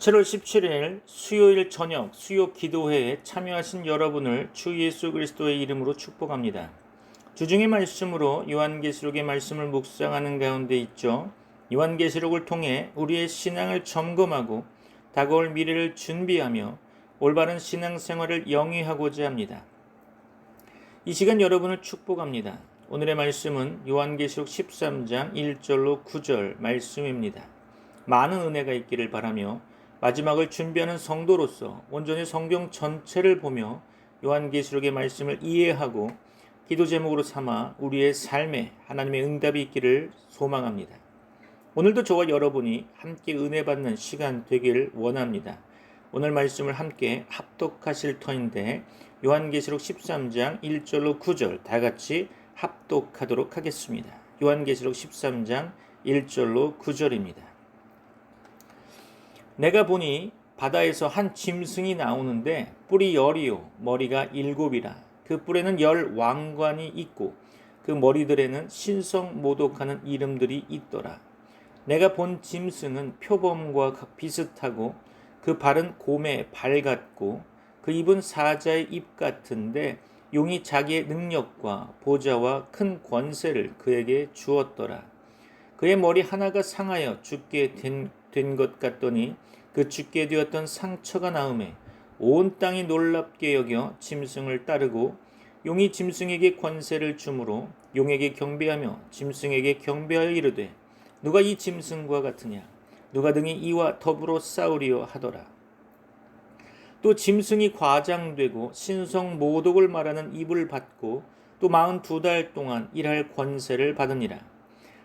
7월 17일 수요일 저녁 수요 기도회에 참여하신 여러분을 주 예수 그리스도의 이름으로 축복합니다. 주중의 말씀으로 요한계시록의 말씀을 묵상하는 가운데 있죠. 요한계시록을 통해 우리의 신앙을 점검하고 다가올 미래를 준비하며 올바른 신앙생활을 영위하고자 합니다. 이 시간 여러분을 축복합니다. 오늘의 말씀은 요한계시록 13장 1절로 9절 말씀입니다. 많은 은혜가 있기를 바라며 마지막을 준비하는 성도로서 온전히 성경 전체를 보며 요한계시록의 말씀을 이해하고 기도 제목으로 삼아 우리의 삶에 하나님의 응답이 있기를 소망합니다. 오늘도 저와 여러분이 함께 은혜 받는 시간 되길 원합니다. 오늘 말씀을 함께 합독하실 터인데 요한계시록 13장 1절로 9절 다 같이 합독하도록 하겠습니다. 요한계시록 13장 1절로 9절입니다. 내가 보니 바다에서 한 짐승이 나오는데 뿔이 10이요 머리가 7이라. 그 뿔에는 10 왕관이 있고 그 머리들에는 신성모독하는 이름들이 있더라. 내가 본 짐승은 표범과 비슷하고 그 발은 곰의 발 같고 그 입은 사자의 입 같은데 용이 자기의 능력과 보좌와 큰 권세를 그에게 주었더라. 그의 머리 하나가 상하여 죽게 된 것 같더니 그 죽게 되었던 상처가 나음에 온 땅이 놀랍게 여겨 짐승을 따르고 용이 짐승에게 권세를 주므로 용에게 경배하며 짐승에게 경배하여 이르되 누가 이 짐승과 같으냐 누가 등이 이와 더불어 싸우리요 하더라. 또 짐승이 과장되고 신성 모독을 말하는 입을 받고 또 42달 동안 일할 권세를 받으니라.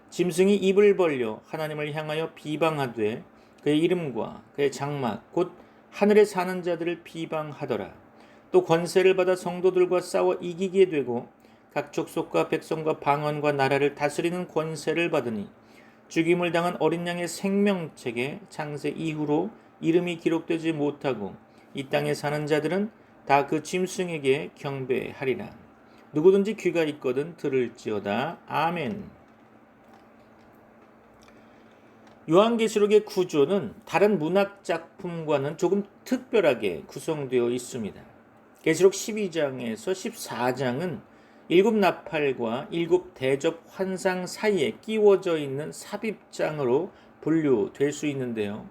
짐승이 입을 벌려 하나님을 향하여 비방하되 그의 이름과 그의 장막 곧 하늘에 사는 자들을 비방하더라. 또 권세를 받아 성도들과 싸워 이기게 되고 각 족속과 백성과 방언과 나라를 다스리는 권세를 받으니 죽임을 당한 어린 양의 생명책에 창세 이후로 이름이 기록되지 못하고 이 땅에 사는 자들은 다 그 짐승에게 경배하리라. 누구든지 귀가 있거든 들을지어다. 아멘. 요한계시록의 구조는 다른 문학 작품과는 조금 특별하게 구성되어 있습니다. 계시록 12장에서 14장은 7 나팔과 7 대접 환상 사이에 끼워져 있는 삽입장으로 분류될 수 있는데요.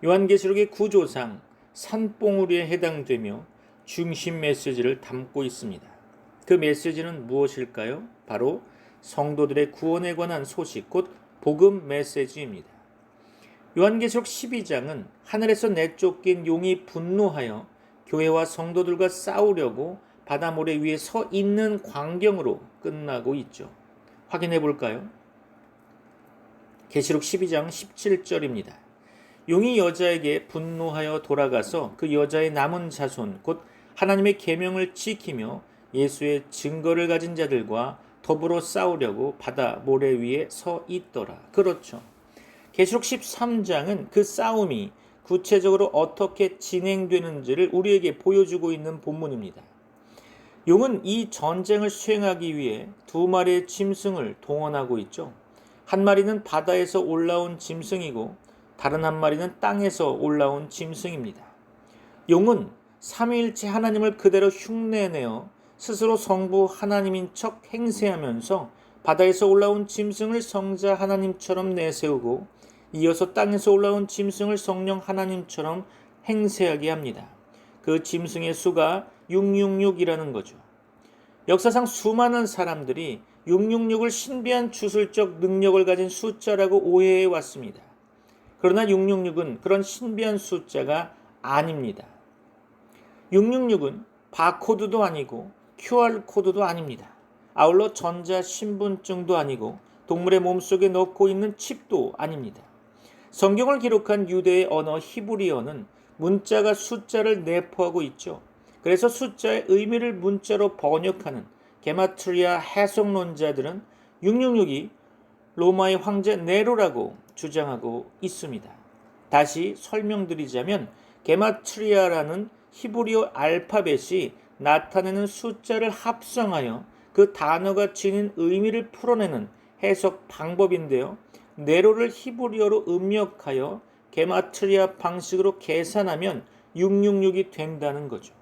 요한계시록의 구조상 산봉우리에 해당되며 중심 메시지를 담고 있습니다. 그 메시지는 무엇일까요? 바로 성도들의 구원에 관한 소식, 곧 복음 메시지입니다. 요한계시록 12장은 하늘에서 내쫓긴 용이 분노하여 교회와 성도들과 싸우려고 바다 모래 위에 서 있는 광경으로 끝나고 있죠. 확인해 볼까요? 계시록 12장 17절입니다. 용이 여자에게 분노하여 돌아가서 그 여자의 남은 자손 곧 하나님의 계명을 지키며 예수의 증거를 가진 자들과 더불어 싸우려고 바다 모래 위에 서 있더라. 그렇죠. 계시록 13장은 그 싸움이 구체적으로 어떻게 진행되는지를 우리에게 보여주고 있는 본문입니다. 용은 이 전쟁을 수행하기 위해 2마리의 짐승을 동원하고 있죠. 한 마리는 바다에서 올라온 짐승이고 다른 한 마리는 땅에서 올라온 짐승입니다. 용은 삼위일체 하나님을 그대로 흉내내어 스스로 성부 하나님인 척 행세하면서 바다에서 올라온 짐승을 성자 하나님처럼 내세우고 이어서 땅에서 올라온 짐승을 성령 하나님처럼 행세하게 합니다. 그 짐승의 수가 666이라는 거죠. 역사상 수많은 사람들이 666을 신비한 주술적 능력을 가진 숫자라고 오해해 왔습니다. 그러나 666은 그런 신비한 숫자가 아닙니다. 666은 바코드도 아니고 QR코드도 아닙니다. 아울러 전자신분증도 아니고 동물의 몸속에 넣고 있는 칩도 아닙니다. 성경을 기록한 유대의 언어 히브리어는 문자가 숫자를 내포하고 있죠. 그래서 숫자의 의미를 문자로 번역하는 게마트리아 해석론자들은 666이 로마의 황제 네로라고 주장하고 있습니다. 다시 설명드리자면 게마트리아라는 히브리어 알파벳이 나타내는 숫자를 합성하여 그 단어가 지닌 의미를 풀어내는 해석 방법인데요. 네로를 히브리어로 음력하여 게마트리아 방식으로 계산하면 666이 된다는 거죠.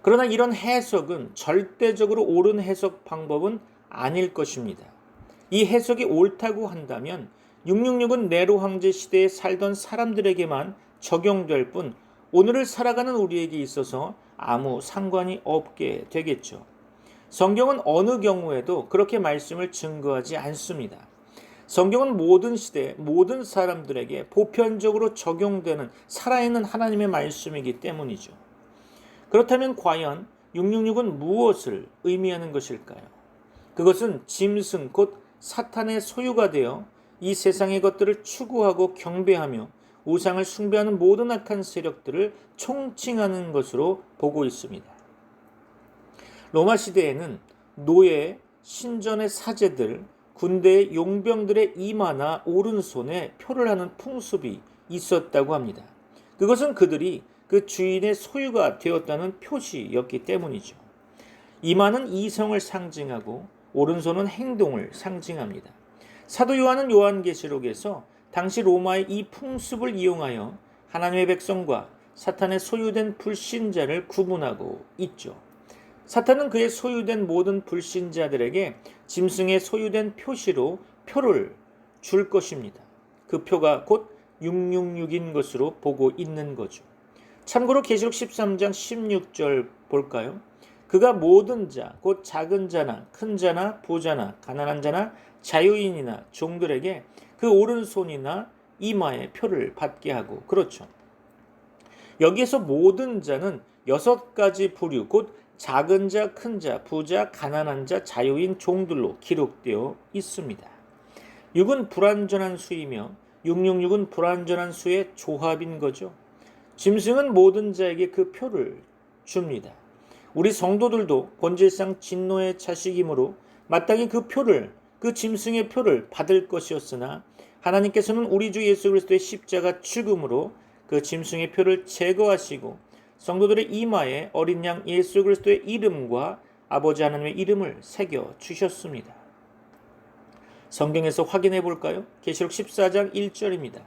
그러나 이런 해석은 절대적으로 옳은 해석 방법은 아닐 것입니다. 이 해석이 옳다고 한다면 666은 네로 황제 시대에 살던 사람들에게만 적용될 뿐 오늘을 살아가는 우리에게 있어서 아무 상관이 없게 되겠죠. 성경은 어느 경우에도 그렇게 말씀을 증거하지 않습니다. 성경은 모든 시대, 모든 사람들에게 보편적으로 적용되는 살아있는 하나님의 말씀이기 때문이죠. 그렇다면 과연 666은 무엇을 의미하는 것일까요? 그것은 짐승 곧 사탄의 소유가 되어 이 세상의 것들을 추구하고 경배하며 우상을 숭배하는 모든 악한 세력들을 총칭하는 것으로 보고 있습니다. 로마 시대에는 노예, 신전의 사제들, 군대의 용병들의 이마나 오른손에 표를 하는 풍습이 있었다고 합니다. 그것은 그들이 그 주인의 소유가 되었다는 표시였기 때문이죠. 이마는 이성을 상징하고 오른손은 행동을 상징합니다. 사도 요한은 요한계시록에서 당시 로마의 이 풍습을 이용하여 하나님의 백성과 사탄의 소유된 불신자를 구분하고 있죠. 사탄은 그의 소유된 모든 불신자들에게 짐승의 소유된 표시로 표를 줄 것입니다. 그 표가 곧 666인 것으로 보고 있는 거죠. 참고로 계시록 13장 16절 볼까요? 그가 모든 자, 곧 작은 자나 큰 자나 부자나 가난한 자나 자유인이나 종들에게 그 오른손이나 이마에 표를 받게 하고, 그렇죠. 여기에서 모든 자는 6가지 부류, 곧 작은 자, 큰 자, 부자, 가난한 자, 자유인, 종들로 기록되어 있습니다. 6은 불완전한 수이며 666은 불완전한 수의 조합인 거죠. 짐승은 모든 자에게 그 표를 줍니다. 우리 성도들도 본질상 진노의 자식이므로 마땅히 그 표를, 그 짐승의 표를 받을 것이었으나 하나님께서는 우리 주 예수 그리스도의 십자가 죽음으로 그 짐승의 표를 제거하시고 성도들의 이마에 어린 양 예수 그리스도의 이름과 아버지 하나님의 이름을 새겨 주셨습니다. 성경에서 확인해 볼까요? 계시록 14장 1절입니다.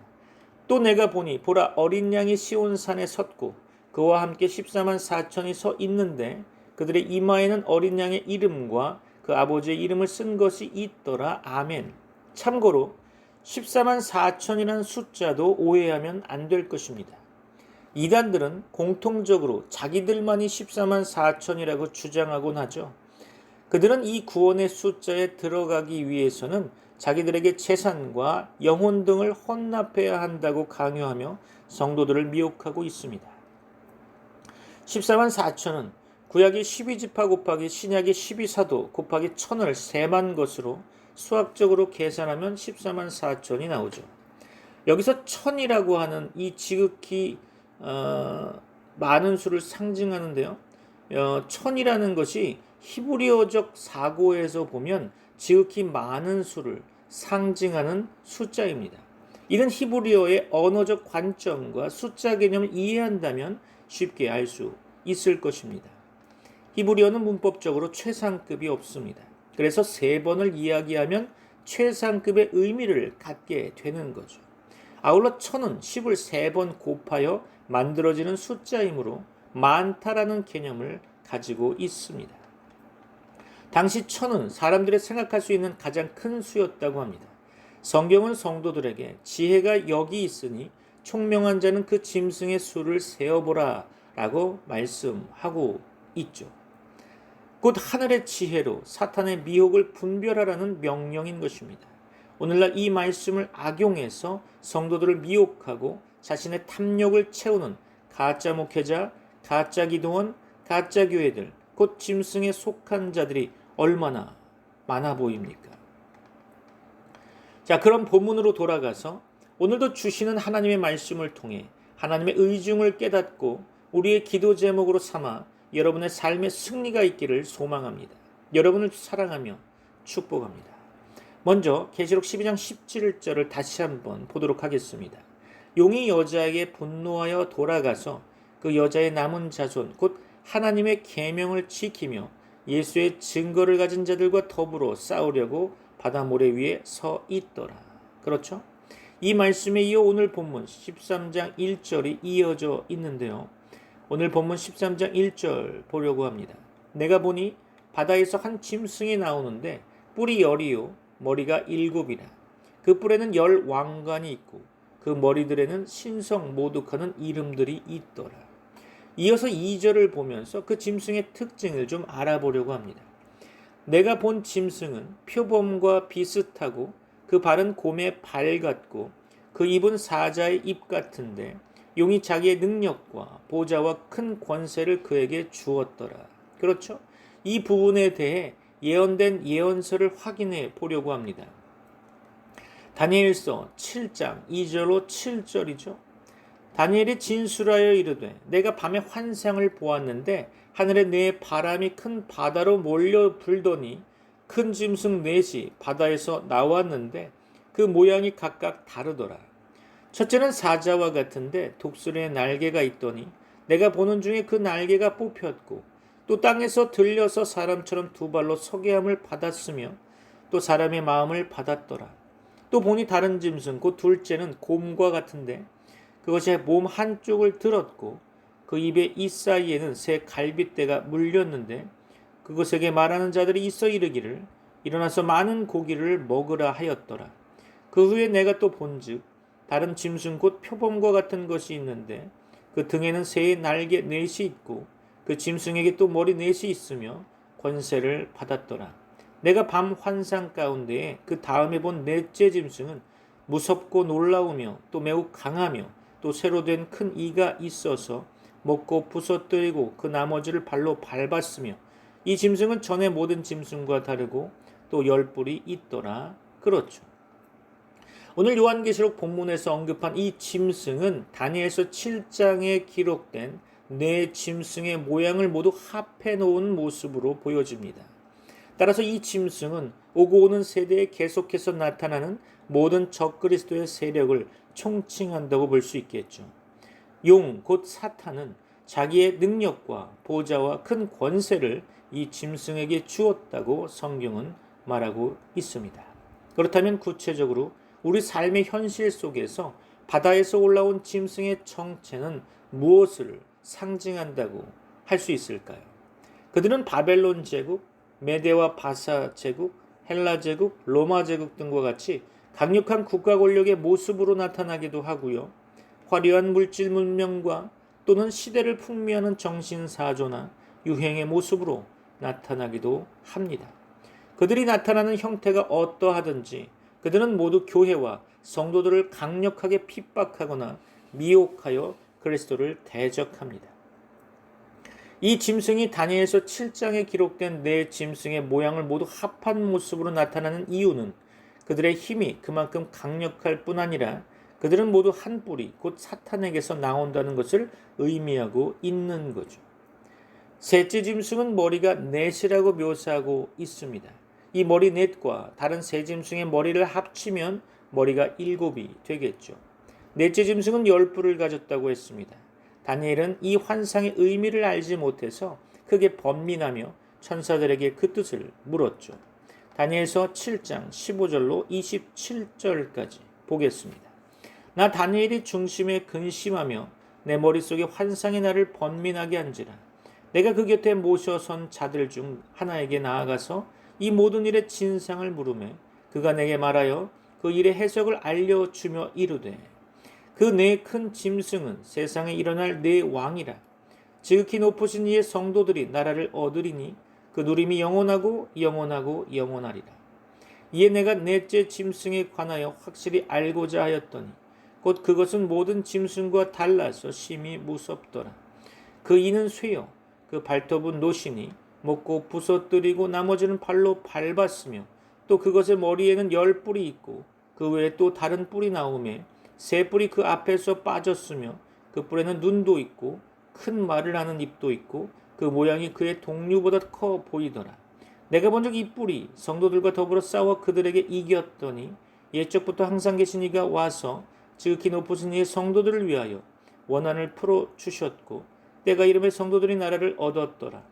또 내가 보니 보라 어린 양이 시온산에 섰고 그와 함께 14만 4천이 서 있는데 그들의 이마에는 어린 양의 이름과 그 아버지의 이름을 쓴 것이 있더라. 아멘. 참고로 14만 4천이라는 숫자도 오해하면 안 될 것입니다. 이단들은 공통적으로 자기들만이 14만 4천이라고 주장하곤 하죠. 그들은 이 구원의 숫자에 들어가기 위해서는 자기들에게 재산과 영혼 등을 헌납해야 한다고 강요하며 성도들을 미혹하고 있습니다. 14만 4천은 구약의 12지파 곱하기 신약의 12사도 곱하기 1000을 세만 것으로 수학적으로 계산하면 14만 4천이 나오죠. 여기서 1000이라고 하는 이 지극히 많은 수를 상징하는데요. 1000이라는 것이 히브리어적 사고에서 보면 지극히 많은 수를 상징하는 숫자입니다. 이는 히브리어의 언어적 관점과 숫자 개념을 이해한다면 쉽게 알 수 있을 것입니다. 히브리어는 문법적으로 최상급이 없습니다. 그래서 3번을 이야기하면 최상급의 의미를 갖게 되는 거죠. 아울러 1000은 10을 3번 곱하여 만들어지는 숫자이므로 많다라는 개념을 가지고 있습니다. 당시 1000은 사람들이 생각할 수 있는 가장 큰 수였다고 합니다. 성경은 성도들에게 지혜가 여기 있으니 총명한 자는 그 짐승의 수를 세어보라 라고 말씀하고 있죠. 곧 하늘의 지혜로 사탄의 미혹을 분별하라는 명령인 것입니다. 오늘날 이 말씀을 악용해서 성도들을 미혹하고 자신의 탐욕을 채우는 가짜 목회자, 가짜 기도원, 가짜 교회들, 곧 짐승에 속한 자들이 얼마나 많아 보입니까? 자, 그럼 본문으로 돌아가서 오늘도 주시는 하나님의 말씀을 통해 하나님의 의중을 깨닫고 우리의 기도 제목으로 삼아 여러분의 삶의 승리가 있기를 소망합니다. 여러분을 사랑하며 축복합니다. 먼저 계시록 12장 17절을 다시 한번 보도록 하겠습니다. 용이 여자에게 분노하여 돌아가서 그 여자의 남은 자손 곧 하나님의 계명을 지키며 예수의 증거를 가진 자들과 더불어 싸우려고 바다 모래 위에 서 있더라. 그렇죠? 이 말씀에 이어 오늘 본문 13장 1절이 이어져 있는데요. 오늘 본문 13장 1절 보려고 합니다. 내가 보니 바다에서 한 짐승이 나오는데 뿔이 10이요 머리가 7이라. 그 뿔에는 10 왕관이 있고 그 머리들에는 신성 모독하는 이름들이 있더라. 이어서 2절을 보면서 그 짐승의 특징을 좀 알아보려고 합니다. 내가 본 짐승은 표범과 비슷하고 그 발은 곰의 발 같고 그 입은 사자의 입 같은데 용이 자기의 능력과 보좌와 큰 권세를 그에게 주었더라. 그렇죠? 이 부분에 대해 예언된 예언서를 확인해 보려고 합니다. 다니엘서 7장 2절로 7절이죠. 다니엘이 진술하여 이르되 내가 밤에 환상을 보았는데 하늘에 네 바람이 큰 바다로 몰려 불더니 큰 짐승 넷이 바다에서 나왔는데 그 모양이 각각 다르더라. 첫째는 사자와 같은데 독수리의 날개가 있더니 내가 보는 중에 그 날개가 뽑혔고 또 땅에서 들려서 사람처럼 두 발로 서게 함을 받았으며 또 사람의 마음을 받았더라. 또 보니 다른 짐승 곧 둘째는 곰과 같은데 그것이 몸 한쪽을 들었고 그 입의 이 사이에는 새 갈빗대가 물렸는데 그것에게 말하는 자들이 있어 이르기를 일어나서 많은 고기를 먹으라 하였더라. 그 후에 내가 또 본즉 다른 짐승 곧 표범과 같은 것이 있는데 그 등에는 새의 날개 넷이 있고 그 짐승에게 또 머리 넷이 있으며 권세를 받았더라. 내가 밤 환상 가운데에 그 다음에 본 넷째 짐승은 무섭고 놀라우며 또 매우 강하며 또 새로 된 큰 이가 있어서 먹고 부서뜨리고 그 나머지를 발로 밟았으며 이 짐승은 전에 모든 짐승과 다르고 또 10뿔이 있더라. 그렇죠. 오늘 요한계시록 본문에서 언급한 이 짐승은 다니엘서 7장에 기록된 네 짐승의 모양을 모두 합해 놓은 모습으로 보여집니다. 따라서 이 짐승은 오고 오는 세대에 계속해서 나타나는 모든 적그리스도의 세력을 총칭한다고 볼 수 있겠죠. 용, 곧 사탄은 자기의 능력과 보좌와 큰 권세를 이 짐승에게 주었다고 성경은 말하고 있습니다. 그렇다면 구체적으로 우리 삶의 현실 속에서 바다에서 올라온 짐승의 정체는 무엇을 상징한다고 할 수 있을까요? 그들은 바벨론 제국, 메데와 바사 제국, 헬라 제국, 로마 제국 등과 같이 강력한 국가 권력의 모습으로 나타나기도 하고요. 화려한 물질 문명과 또는 시대를 풍미하는 정신사조나 유행의 모습으로 나타나기도 합니다. 그들이 나타나는 형태가 어떠하든지 그들은 모두 교회와 성도들을 강력하게 핍박하거나 미혹하여 그리스도를 대적합니다. 이 짐승이 다니엘서 7장에 기록된 네 짐승의 모양을 모두 합한 모습으로 나타나는 이유는 그들의 힘이 그만큼 강력할 뿐 아니라 그들은 모두 한 뿌리 곧 사탄에게서 나온다는 것을 의미하고 있는 거죠. 셋째 짐승은 머리가 넷이라고 묘사하고 있습니다. 이 머리 넷과 다른 세 짐승의 머리를 합치면 머리가 7이 되겠죠. 넷째 짐승은 10뿔을 가졌다고 했습니다. 다니엘은 이 환상의 의미를 알지 못해서 크게 번민하며 천사들에게 그 뜻을 물었죠. 다니엘서 7장 15절로 27절까지 보겠습니다. 나 다니엘이 중심에 근심하며 내 머릿속에 환상이 나를 번민하게 한지라. 내가 그 곁에 모셔선 자들 중 하나에게 나아가서 이 모든 일의 진상을 물으매 그가 내게 말하여 그 일의 해석을 알려주며 이르되 그 네 큰 짐승은 세상에 일어날 네 왕이라. 지극히 높으신 이의 성도들이 나라를 얻으리니 그 누림이 영원하고 영원하고 영원하리라. 이에 내가 넷째 짐승에 관하여 확실히 알고자 하였더니 곧 그것은 모든 짐승과 달라서 심히 무섭더라. 그 이는 쇠요 그 발톱은 노시니 먹고 부서뜨리고 나머지는 발로 밟았으며 또 그것의 머리에는 10뿔이 있고 그 외에 또 다른 뿔이 나오매 세 뿔이 그 앞에서 빠졌으며 그 뿔에는 눈도 있고 큰 말을 하는 입도 있고 그 모양이 그의 동류보다 커 보이더라. 내가 본 적 이 뿔이 성도들과 더불어 싸워 그들에게 이겼더니 옛적부터 항상 계신 이가 와서 지극히 높으신 이의 성도들을 위하여 원한을 풀어주셨고 때가 이름에 성도들이 나라를 얻었더라.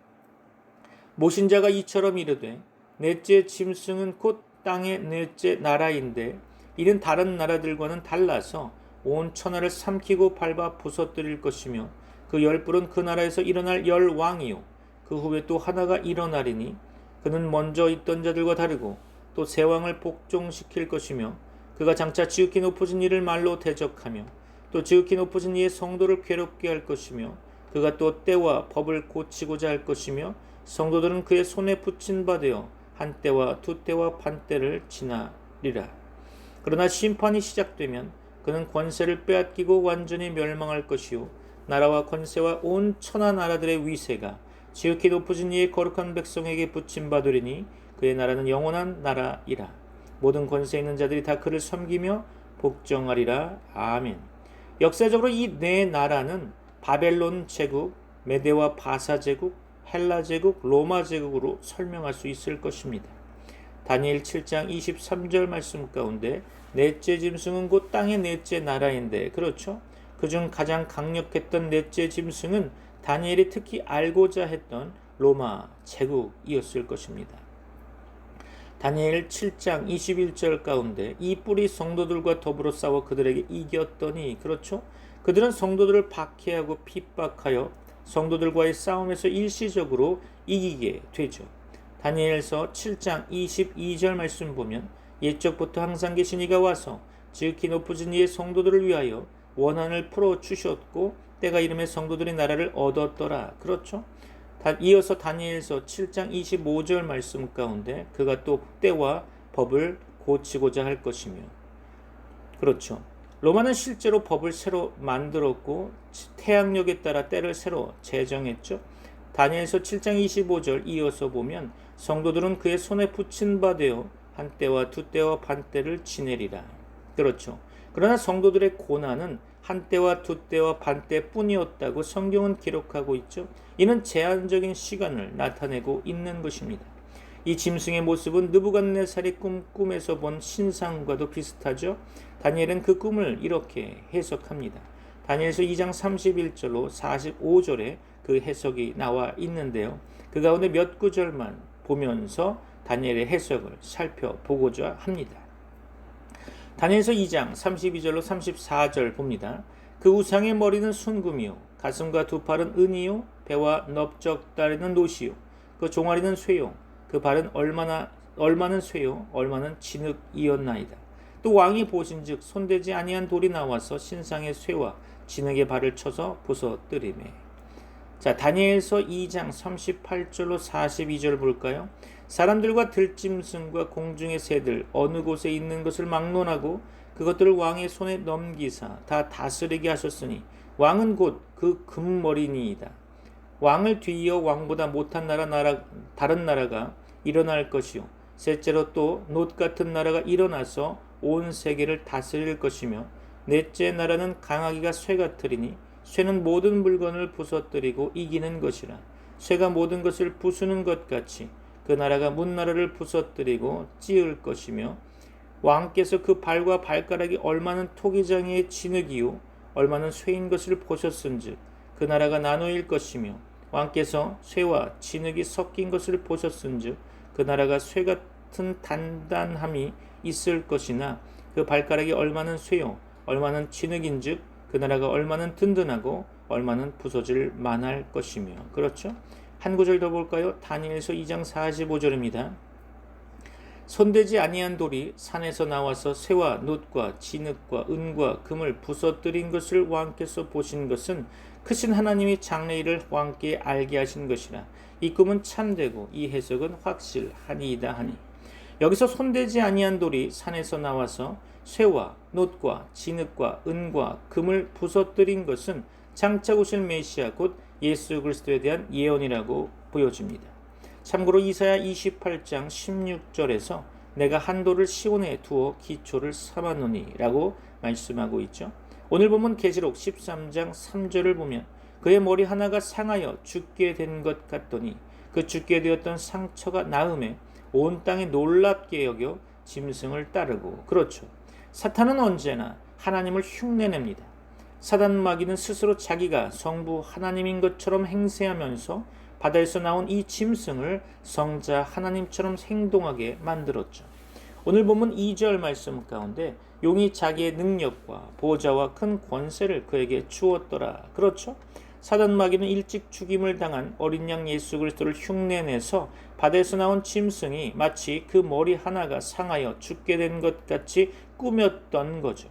모신 자가 이처럼 이르되 넷째 짐승은 곧 땅의 넷째 나라인데 이는 다른 나라들과는 달라서 온 천하를 삼키고 밟아 부서뜨릴 것이며 그 열불은 그 나라에서 일어날 열 왕이요 그 후에 또 하나가 일어나리니 그는 먼저 있던 자들과 다르고 또 새 왕을 복종시킬 것이며 그가 장차 지극히 높아진 이를 말로 대적하며 또 지극히 높아진 이의 성도를 괴롭게 할 것이며 그가 또 때와 법을 고치고자 할 것이며 성도들은 그의 손에 붙인 바 되어 한 때와 두 때와 반 때를 지나리라. 그러나 심판이 시작되면 그는 권세를 빼앗기고 완전히 멸망할 것이요 나라와 권세와 온 천하 나라들의 위세가 지극히 높으신 이의 거룩한 백성에게 붙임 바 되리니 그의 나라는 영원한 나라이라. 모든 권세 있는 자들이 다 그를 섬기며 복종하리라. 아멘. 역사적으로 이 네 나라는 바벨론 제국, 메데와 바사 제국, 헬라 제국, 로마 제국으로 설명할 수 있을 것입니다. 다니엘 7장 23절 말씀 가운데 넷째 짐승은 곧 땅의 넷째 나라인데 그렇죠? 그중 가장 강력했던 넷째 짐승은 다니엘이 특히 알고자 했던 로마 제국이었을 것입니다. 다니엘 7장 21절 가운데 이 뿔이 성도들과 더불어 싸워 그들에게 이겼더니 그렇죠? 그들은 성도들을 박해하고 핍박하여 성도들과의 싸움에서 일시적으로 이기게 되죠. 다니엘서 7장 22절 말씀 보면 옛적부터 항상 계신 이가 와서 지극히 높으신 이의 성도들을 위하여 원한을 풀어 주셨고 때가 이름에 성도들이 나라를 얻었더라. 그렇죠? 이어서 다니엘서 7장 25절 말씀 가운데 그가 또 때와 법을 고치고자 할 것이며 그렇죠. 로마는 실제로 법을 새로 만들었고 태양력에 따라 때를 새로 제정했죠. 다니엘서 7장 25절 이어서 보면 성도들은 그의 손에 붙인 바 되어 한 때와 두 때와 반 때를 지내리라. 그렇죠. 그러나 성도들의 고난은 한 때와 두 때와 반 때뿐이었다고 성경은 기록하고 있죠. 이는 제한적인 시간을 나타내고 있는 것입니다. 이 짐승의 모습은 느부갓네살이 꿈에서 본 신상과도 비슷하죠. 다니엘은 그 꿈을 이렇게 해석합니다. 다니엘서 2장 31절로 45절에 그 해석이 나와 있는데요. 그 가운데 몇 구절만 보면서 다니엘의 해석을 살펴보고자 합니다. 다니엘서 2장 32절로 34절 봅니다. 그 우상의 머리는 순금이요 가슴과 두 팔은 은이요 배와 넓적다리는 노시요 그 종아리는 쇠요 그 발은 얼마는 쇠요 얼마는 진흙이었나이다. 또 왕이 보신즉 손대지 아니한 돌이 나와서 신상의 쇠와 진흙의 발을 쳐서 부서뜨리매. 자, 다니엘서 2장 38절로 42절 볼까요? 사람들과 들짐승과 공중의 새들 어느 곳에 있는 것을 막론하고 그것들을 왕의 손에 넘기사 다 다스리게 하셨으니 왕은 곧 그 금머리니이다. 왕을 뒤이어 왕보다 못한 다른 나라가 일어날 것이요 셋째로 또 놋 같은 나라가 일어나서 온 세계를 다스릴 것이며 넷째 나라는 강하기가 쇠 같으리니 쇠는 모든 물건을 부서뜨리고 이기는 것이라. 쇠가 모든 것을 부수는 것 같이 그 나라가 문나라를 부서뜨리고 찌을 것이며 왕께서 그 발과 발가락이 얼마는 토기장이의 진흙이요 얼마는 쇠인 것을 보셨은즉 그 나라가 나누일 것이며 왕께서 쇠와 진흙이 섞인 것을 보셨은즉 그 나라가 쇠 같은 단단함이 있을 것이나 그 발가락이 얼마는 쇠요 얼마는 진흙인즉 그 나라가 얼마는 든든하고 얼마는 부서질 만할 것이며. 그렇죠? 한 구절 더 볼까요? 다니엘서 2장 45절입니다. 손대지 아니한 돌이 산에서 나와서 쇠와 놋과 진흙과 은과 금을 부서뜨린 것을 왕께서 보신 것은 크신 하나님이 장래일을 왕께 알게 하신 것이라. 이 꿈은 참되고 이 해석은 확실하니이다 하니. 여기서 손대지 아니한 돌이 산에서 나와서 쇠와 놋과 진흙과 은과 금을 부서뜨린 것은 장차 오실 메시아 곧 예수 그리스도에 대한 예언이라고 보여집니다. 참고로 이사야 28장 16절에서 내가 한 돌을 시온에 두어 기초를 삼았노니 라고 말씀하고 있죠. 오늘 보면 계시록 13장 3절을 보면 그의 머리 하나가 상하여 죽게 된 것 같더니 그 죽게 되었던 상처가 나음에 온 땅에 놀랍게 여겨 짐승을 따르고. 그렇죠. 사탄은 언제나 하나님을 흉내냅니다. 사단 마귀는 스스로 자기가 성부 하나님인 것처럼 행세하면서 바다에서 나온 이 짐승을 성자 하나님처럼 행동하게 만들었죠. 오늘 본문 2절 말씀 가운데 용이 자기의 능력과 보좌와 큰 권세를 그에게 주었더라. 그렇죠? 사단 마귀는 일찍 죽임을 당한 어린 양 예수 그리스도를 흉내내서 바다에서 나온 짐승이 마치 그 머리 하나가 상하여 죽게 된 것 같이 꾸몄던 거죠.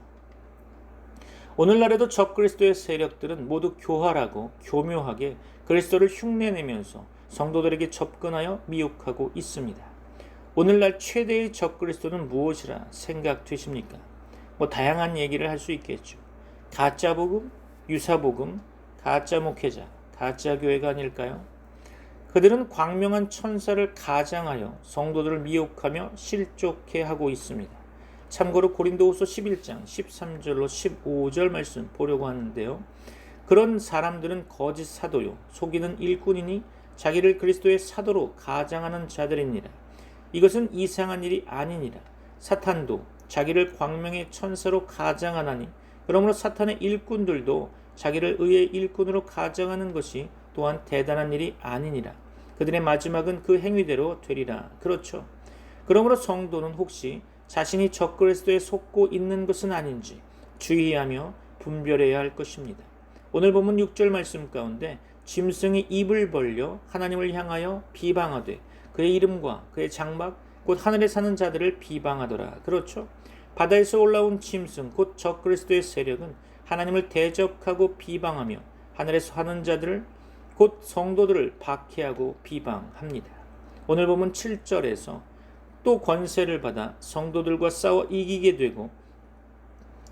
오늘날에도 적그리스도의 세력들은 모두 교활하고 교묘하게 그리스도를 흉내내면서 성도들에게 접근하여 미혹하고 있습니다. 오늘날 최대의 적그리스도는 무엇이라 생각되십니까? 다양한 얘기를 할 수 있겠죠. 가짜 복음, 유사 복음, 가짜 목회자, 가짜 교회가 아닐까요? 그들은 광명한 천사를 가장하여 성도들을 미혹하며 실족해 하고 있습니다. 참고로 고린도후서 11장 13절로 15절 말씀 보려고 하는데요. 그런 사람들은 거짓 사도요 속이는 일꾼이니 자기를 그리스도의 사도로 가장하는 자들이니라. 이것은 이상한 일이 아니니라. 사탄도 자기를 광명의 천사로 가장하나니 그러므로 사탄의 일꾼들도 자기를 의의 일꾼으로 가장하는 것이 또한 대단한 일이 아니니라. 그들의 마지막은 그 행위대로 되리라. 그렇죠. 그러므로 성도는 혹시 자신이 적그리스도에 속고 있는 것은 아닌지 주의하며 분별해야 할 것입니다. 오늘 본문 6절 말씀 가운데 짐승이 입을 벌려 하나님을 향하여 비방하되 그의 이름과 그의 장막 곧 하늘에 사는 자들을 비방하더라. 그렇죠. 바다에서 올라온 짐승 곧 적그리스도의 세력은 하나님을 대적하고 비방하며 하늘에서 사는 자들을 곧 성도들을 박해하고 비방합니다. 오늘 본문 7절에서 또 권세를 받아 성도들과 싸워 이기게 되고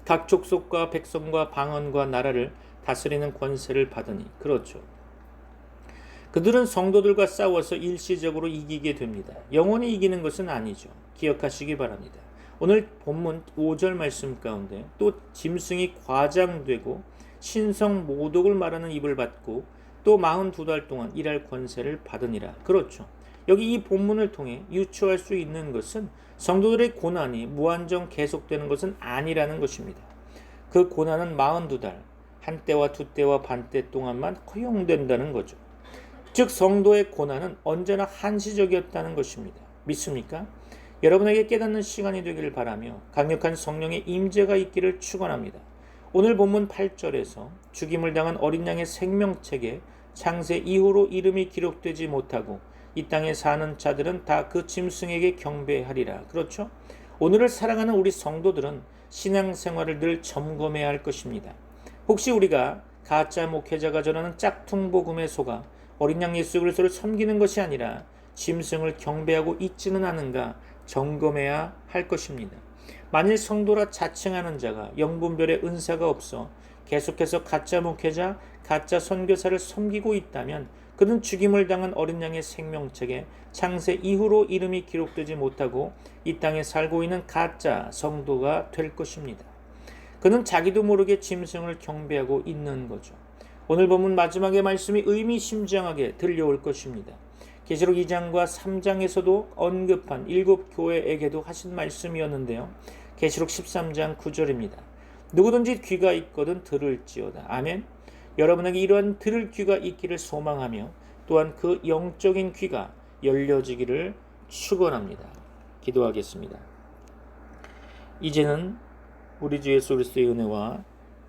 각 족속과 백성과 방언과 나라를 다스리는 권세를 받으니 그렇죠. 그들은 성도들과 싸워서 일시적으로 이기게 됩니다. 영원히 이기는 것은 아니죠. 기억하시기 바랍니다. 오늘 본문 5절 말씀 가운데 또 짐승이 과장되고 신성 모독을 말하는 입을 받고 또 42달 동안 일할 권세를 받으니라. 그렇죠. 여기 이 본문을 통해 유추할 수 있는 것은 성도들의 고난이 무한정 계속되는 것은 아니라는 것입니다. 그 고난은 42달, 한 때와 두 때와 반 때 동안만 허용된다는 거죠. 즉 성도의 고난은 언제나 한시적이었다는 것입니다. 믿습니까? 여러분에게 깨닫는 시간이 되기를 바라며 강력한 성령의 임재가 있기를 축원합니다. 오늘 본문 8절에서 죽임을 당한 어린 양의 생명책에 창세 이후로 이름이 기록되지 못하고 이 땅에 사는 자들은 다 그 짐승에게 경배하리라. 그렇죠? 오늘을 살아가는 우리 성도들은 신앙생활을 늘 점검해야 할 것입니다. 혹시 우리가 가짜 목회자가 전하는 짝퉁 복음에 속아 어린 양 예수 그리스도를 섬기는 것이 아니라 짐승을 경배하고 있지는 않은가 점검해야 할 것입니다. 만일 성도라 자칭하는 자가 영분별의 은사가 없어 계속해서 가짜 목회자, 가짜 선교사를 섬기고 있다면 그는 죽임을 당한 어린 양의 생명책에 창세 이후로 이름이 기록되지 못하고 이 땅에 살고 있는 가짜 성도가 될 것입니다. 그는 자기도 모르게 짐승을 경배하고 있는 거죠. 오늘 본문 마지막의 말씀이 의미심장하게 들려올 것입니다. 계시록 2장과 3장에서도 언급한 7교회에게도 하신 말씀이었는데요. 계시록 13장 9절입니다. 누구든지 귀가 있거든 들을지어다. 아멘. 여러분에게 이러한 들을 귀가 있기를 소망하며 또한 그 영적인 귀가 열려지기를 축원합니다. 기도하겠습니다. 이제는 우리 주 예수 그리스도의 은혜와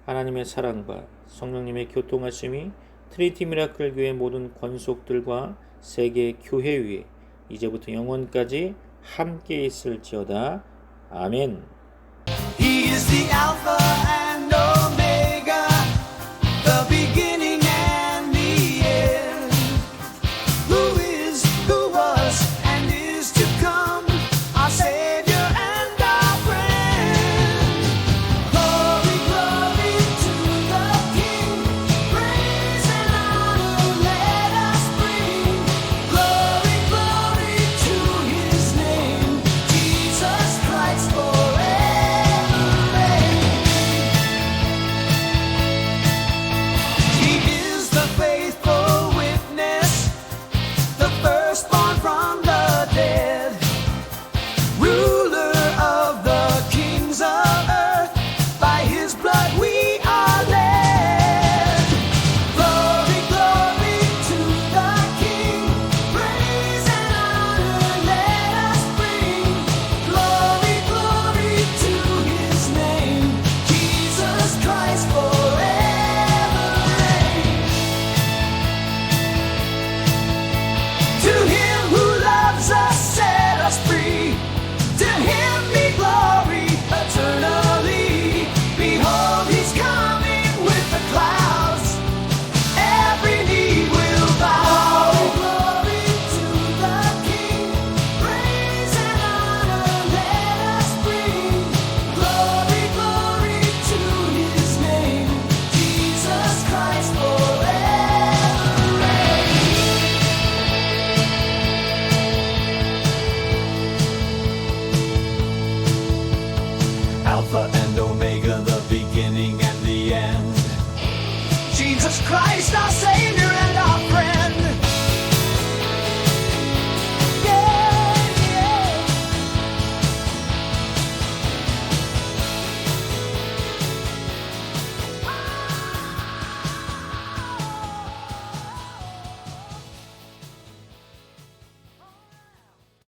하나님의 사랑과 성령님의 교통하심이 트리니티 미라클 교회 모든 권속들과 세계 교회 위에 이제부터 영원까지 함께 있을지어다. 아멘. He is the Alpha